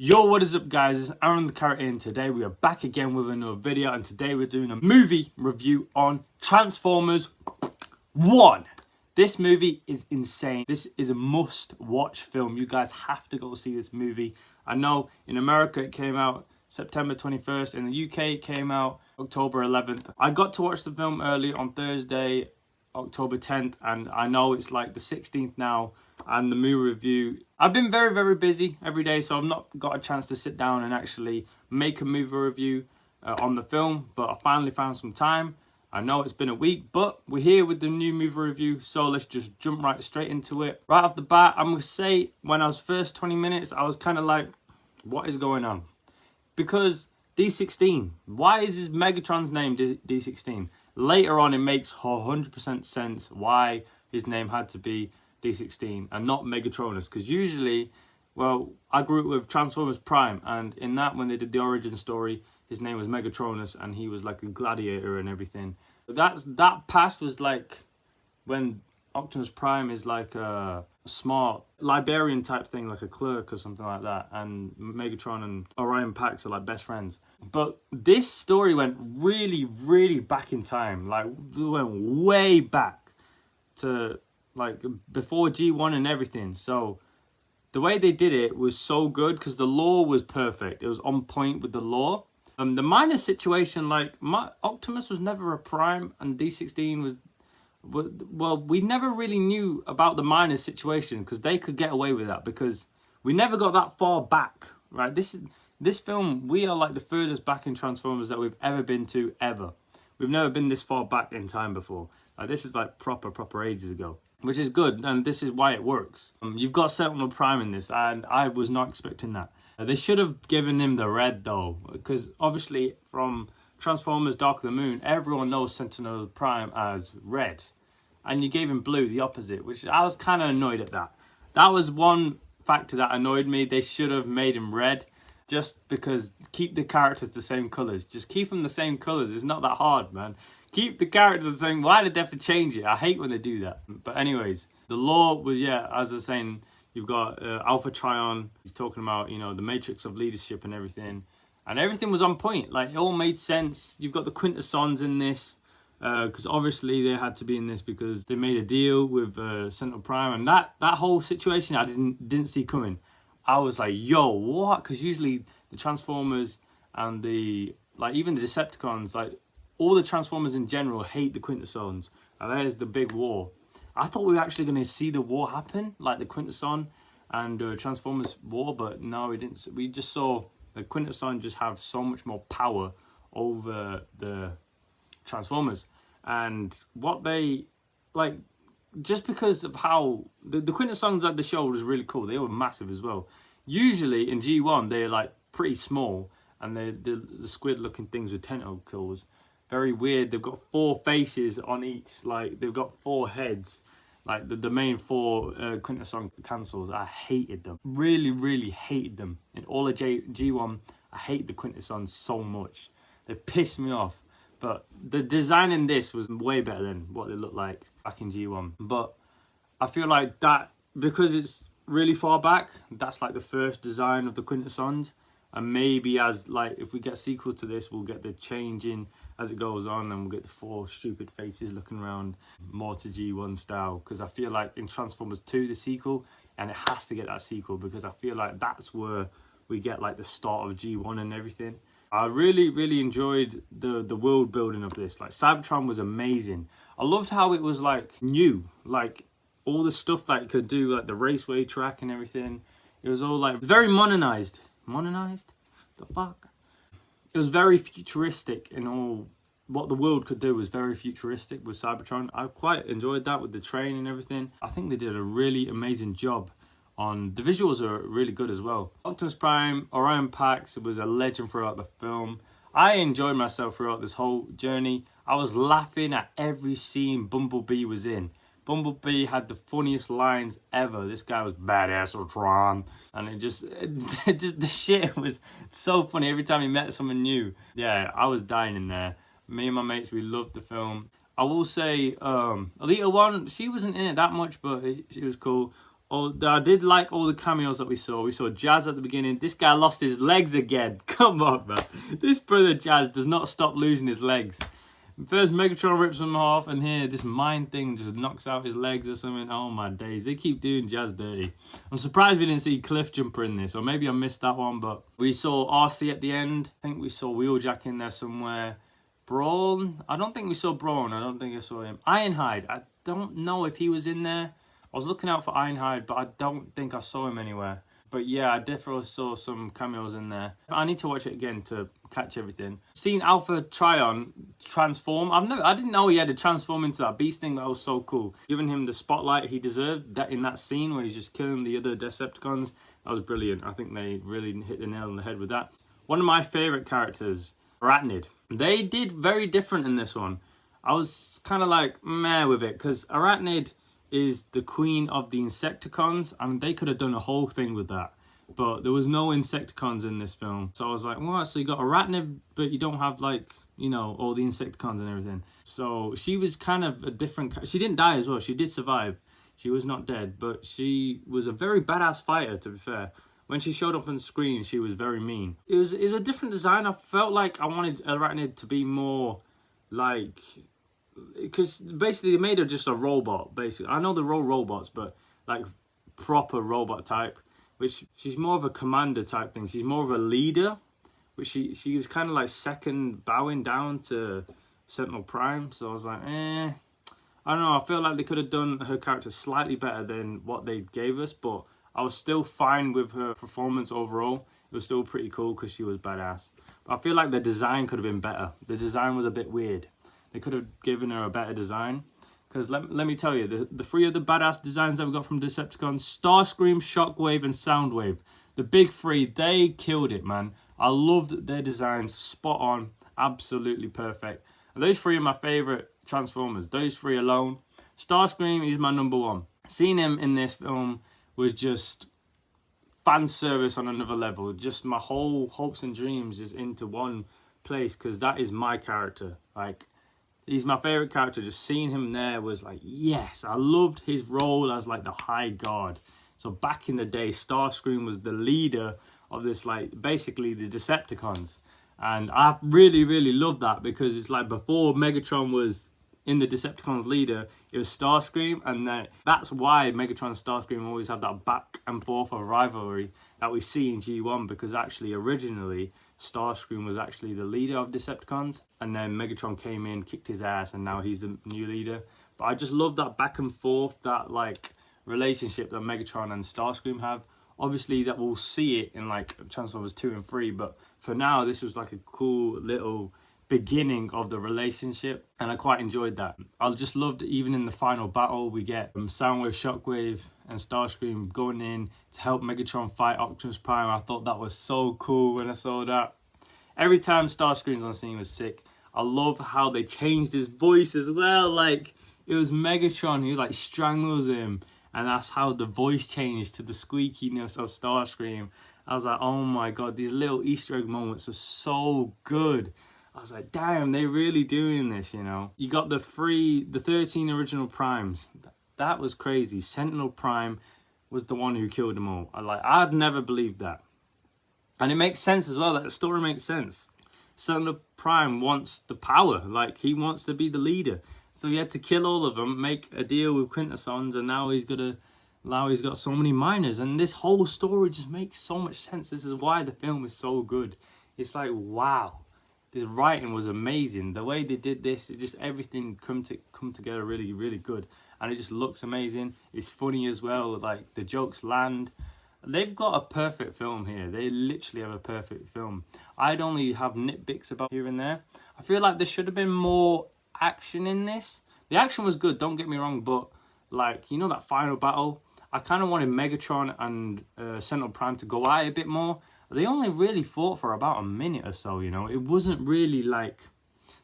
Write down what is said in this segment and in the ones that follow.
Yo, what is up guys, it's Aaron the Carrot and today we are back again with another video, and today we're doing a movie review on Transformers 1. This movie is insane. This is a must watch film. You guys have to go see this movie. I know in America it came out September 21st, in the UK it came out October 11th. I got to watch the film early on Thursday, October 10th, and I know it's like the 16th now, and the movie review, I've been very busy every day, so I've not got a chance to sit down and actually make a movie review on the film, but I finally found some time. I know it's been a week, but we're here with the new movie review, so let's just jump right straight into it. Right off the bat, I'm going to say when I was first 20 minutes, I was kind of like, what is going on? Because D16, why is his Megatron's name D16? Later on, it makes 100% sense why his name had to be D16 and not Megatronus, because usually, well, I grew up with Transformers Prime, and in that, when they did the origin story, his name was Megatronus and he was like a gladiator and everything. That past was like when Optimus Prime is like a smart librarian type thing, like a clerk or something like that, and Megatron and Orion Pax are like best friends. But this story went really back in time, like it went way back to like before G1 and everything. So the way they did it was so good because the lore was perfect. It was on point with the lore. The minus situation, like Optimus was never a Prime and D16 was, well, we never really knew about the minus situation because they could get away with that because we never got that far back, right? This film, we are like the furthest back in Transformers that we've ever been to, ever. We've never been this far back in time before. Like, this is like proper ages ago, which is good, and this is why it works. You've got Sentinel Prime in this, and I was not expecting that. They should have given him the red, though, because obviously from Transformers Dark of the Moon, everyone knows Sentinel Prime as red, and you gave him blue, the opposite, which I was kind of annoyed at that. That was one factor that annoyed me. They should have made him red, just because keep the characters the same colours. Just keep them the same colours. It's not that hard, man. Keep the characters the same. Why did they have to change it? I hate when they do that. But anyways, the lore was, yeah, as I was saying, you've got Alpha Trion. He's talking about, you know, the matrix of leadership and everything. And everything was on point. Like, it all made sense. You've got the Quintessons in this. Because obviously they had to be in this because they made a deal with Sentinel Prime. And that whole situation I didn't see coming. I was like, yo, what? Because usually the Transformers and the, like, even the Decepticons, like, all the Transformers in general hate the Quintessons. And there's the big war. I thought we were actually going to see the war happen, like the Quintesson and Transformers war, but no, we didn't. We just saw the Quintesson just have so much more power over the Transformers. And what they, like, just because of how the Quintessons at the show was really cool. They were massive as well. Usually in G1 they're like pretty small, and they're the squid looking things with tentacles. Very weird. They've got 4 faces on each. Like, they've got 4 heads. Like the main 4 Quintesson cancels. I hated them. Really hated them. In all of G1, I hate the Quintessons so much. They pissed me off. But the design in this was way better than what they looked like back in G1. But I feel like that, because it's really far back, that's like the first design of the Quintessons. And maybe as, like, if we get a sequel to this, we'll get the changing as it goes on, and we'll get the 4 stupid faces looking around more to G1 style. Because I feel like in Transformers 2, the sequel, and it has to get that sequel, because I feel like that's where we get like the start of G1 and everything. I really enjoyed the world building of this. Like, Cybertron was amazing. I loved how it was like new, like all the stuff that it could do, like the raceway track and everything. It was all like very modernized. Modernized? The fuck? It was very futuristic, and all what the world could do was very futuristic with Cybertron. I quite enjoyed that with the train and everything. I think they did a really amazing job on the visuals. Are really good as well. Optimus Prime, Orion Pax was a legend throughout the film. I enjoyed myself throughout this whole journey. I was laughing at every scene Bumblebee was in. Bumblebee had the funniest lines ever. This guy was badass Ultron, and it just the shit was so funny every time he met someone new. Yeah, I was dying in there. Me and my mates, we loved the film. I will say, Alita 1, she wasn't in it that much, but she was cool. Oh, I did like all the cameos that we saw. We saw Jazz at the beginning. This guy lost his legs again. Come on, man. This brother Jazz does not stop losing his legs. First, Megatron rips him off, and here, this mind thing just knocks out his legs or something. Oh, my days. They keep doing Jazz dirty. I'm surprised we didn't see Cliff Jumper in this, or maybe I missed that one, but we saw RC at the end. I think we saw Wheeljack in there somewhere. Brawn? I don't think we saw Brawn. I don't think I saw him. Ironhide. I don't know if he was in there. I was looking out for Ironhide, but I don't think I saw him anywhere. But yeah, I definitely saw some cameos in there. I need to watch it again to catch everything. Seen Alpha Trion transform. I didn't know he had to transform into that beast thing. That was so cool. Giving him the spotlight he deserved that in that scene where he's just killing the other Decepticons. That was brilliant. I think they really hit the nail on the head with that. One of my favorite characters, Arachnid. They did very different in this one. I was kind of like meh with it because Arachnid is the queen of the Insecticons, and they could have done a whole thing with that. But there was no Insecticons in this film. So I was like, what? So you got Arachnid, but you don't have, like, you know, all the Insecticons and everything. So she was kind of a different... She didn't die as well. She did survive. She was not dead, but she was a very badass fighter, to be fair. When she showed up on screen, she was very mean. It was a different design. I felt like I wanted Arachnid to be more, like... Because basically they made her just a robot, basically. I know they're all robots, but like proper robot type. Which she's more of a commander type thing. She's more of a leader. Which she was kind of like second bowing down to Sentinel Prime. So I was like, I don't know. I feel like they could have done her character slightly better than what they gave us. But I was still fine with her performance overall. It was still pretty cool because she was badass. But I feel like the design could have been better. The design was a bit weird. They could have given her a better design. Because let me tell you, the three of the badass designs that we got from Decepticons, Starscream, Shockwave, and Soundwave. The big three, they killed it, man. I loved their designs. Spot on. Absolutely perfect. And those three are my favourite Transformers. Those three alone. Starscream is my number one. Seeing him in this film was just fan service on another level. Just my whole hopes and dreams just into one place. Because that is my character. Like... He's my favourite character. Just seeing him there was like, yes. I loved his role as like the High God. So back in the day, Starscream was the leader of this, like, basically the Decepticons. And I really, really loved that because it's like before Megatron was in the Decepticons leader, it was Starscream. And that's why Megatron and Starscream always have that back and forth of rivalry that we see in G1. Because actually, originally... Starscream was actually the leader of Decepticons, and then Megatron came in, kicked his ass, and now he's the new leader. But I just love that back and forth, that like relationship that Megatron and Starscream have. Obviously, that we'll see it in like Transformers 2 and 3, but for now, this was like a cool little beginning of the relationship, and I quite enjoyed that. I just loved even in the final battle, we get Soundwave, Shockwave, and Starscream going in to help Megatron fight Optimus Prime. I thought that was so cool when I saw that. Every time Starscream's on scene was sick. I love how they changed his voice as well. Like, it was Megatron who like strangles him, and that's how the voice changed to the squeakiness of Starscream. I was like, oh my god, these little Easter egg moments were so good. I was like, damn, they're really doing this, you know. You got the 13 original Primes. That was crazy. Sentinel Prime was the one who killed them all. I'd never believed that. And it makes sense as well. That story makes sense. Sentinel Prime wants the power. Like, he wants to be the leader. So he had to kill all of them, make a deal with Quintessons, and now he's got so many miners. And this whole story just makes so much sense. This is why the film is so good. It's like, wow. This writing was amazing. The way they did this, it just everything come together really, really good. And it just looks amazing. It's funny as well. Like, the jokes land. They've got a perfect film here. They literally have a perfect film. I'd only have nitpicks about here and there. I feel like there should have been more action in this. The action was good, don't get me wrong, but like, you know, that final battle, I kind of wanted Megatron and Sentinel Prime to go at it a bit more. They only really fought for about a minute or so, you know. It wasn't really like...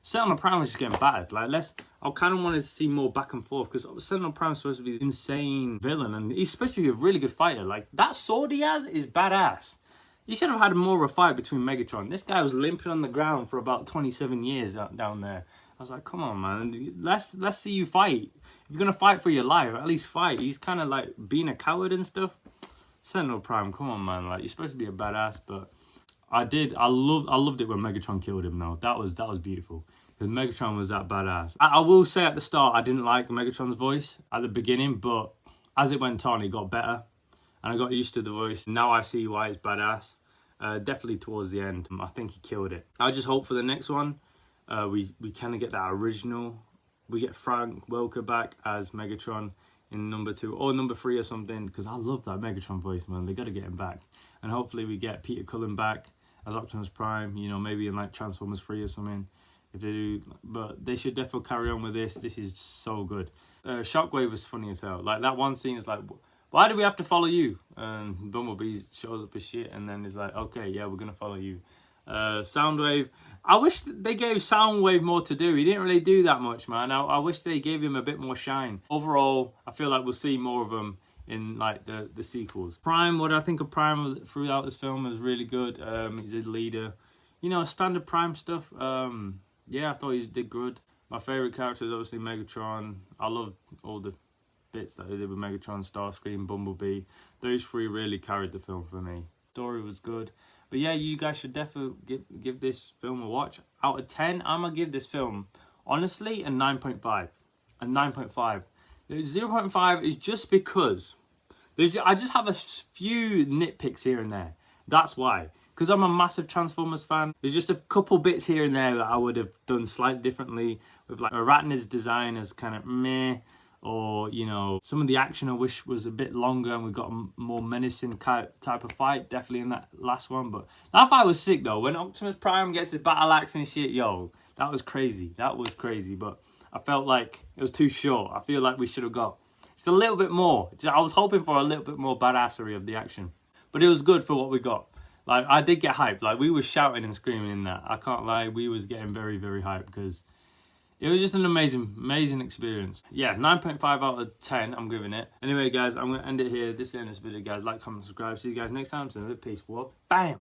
Sentinel Prime was just getting battered. Like, I kind of wanted to see more back and forth because Sentinel Prime is supposed to be an insane villain, and he's supposed to be a really good fighter. Like, that sword he has is badass. He should have had more of a fight between Megatron. This guy was limping on the ground for about 27 years down there. I was like, come on, man, let's see you fight. If you're gonna fight for your life, at least fight. He's kind of like being a coward and stuff. Sentinel Prime, come on, man, like you're supposed to be a badass, but I loved it when Megatron killed him though. That was beautiful. Because Megatron was that badass. I will say at the start, I didn't like Megatron's voice at the beginning, but as it went on, it got better. And I got used to the voice. Now I see why it's badass. Definitely towards the end, I think he killed it. I just hope for the next one, we kind of get that original. We get Frank Welker back as Megatron in number 2 or number 3 or something. Because I love that Megatron voice, man. They got to get him back. And hopefully we get Peter Cullen back as Optimus Prime. You know, maybe in like Transformers 3 or something. If they do, but they should definitely carry on with this. This is so good. Shockwave was funny as hell. Like that one scene is like, why do we have to follow you? And Bumblebee shows up as shit, and then he's like, okay, yeah, we're gonna follow you. Soundwave. I wish they gave Soundwave more to do. He didn't really do that much, man. I wish they gave him a bit more shine. Overall, I feel like we'll see more of him in like the sequels. Prime. What I think of Prime throughout this film is really good. He's a leader. You know, standard Prime stuff. Yeah, I thought he did good. My favourite character is obviously Megatron. I love all the bits that he did with Megatron, Starscream, Bumblebee. Those 3 really carried the film for me. Story was good. But yeah, you guys should definitely give this film a watch. Out of 10, I'm going to give this film, honestly, a 9.5. A 9.5. 0.5 is just because I just have a few nitpicks here and there. That's why. Because I'm a massive Transformers fan, there's just a couple bits here and there that I would have done slightly differently. With like Arachne's design is kind of meh, or you know, some of the action I wish was a bit longer and we got a more menacing type of fight, definitely in that last one. But that fight was sick though. When Optimus Prime gets his battle axe and shit, yo, that was crazy. That was crazy. But I felt like it was too short. I feel like we should have got just a little bit more. I was hoping for a little bit more badassery of the action, but it was good for what we got. Like, I did get hyped. Like, we were shouting and screaming in that. I can't lie. We was getting very, very hyped because it was just an amazing experience. Yeah, 9.5 out of 10, I'm giving it. Anyway, guys, I'm going to end it here. This is the end of this video, guys. Like, comment, subscribe. See you guys next time. So, peace. Whoop. Bam.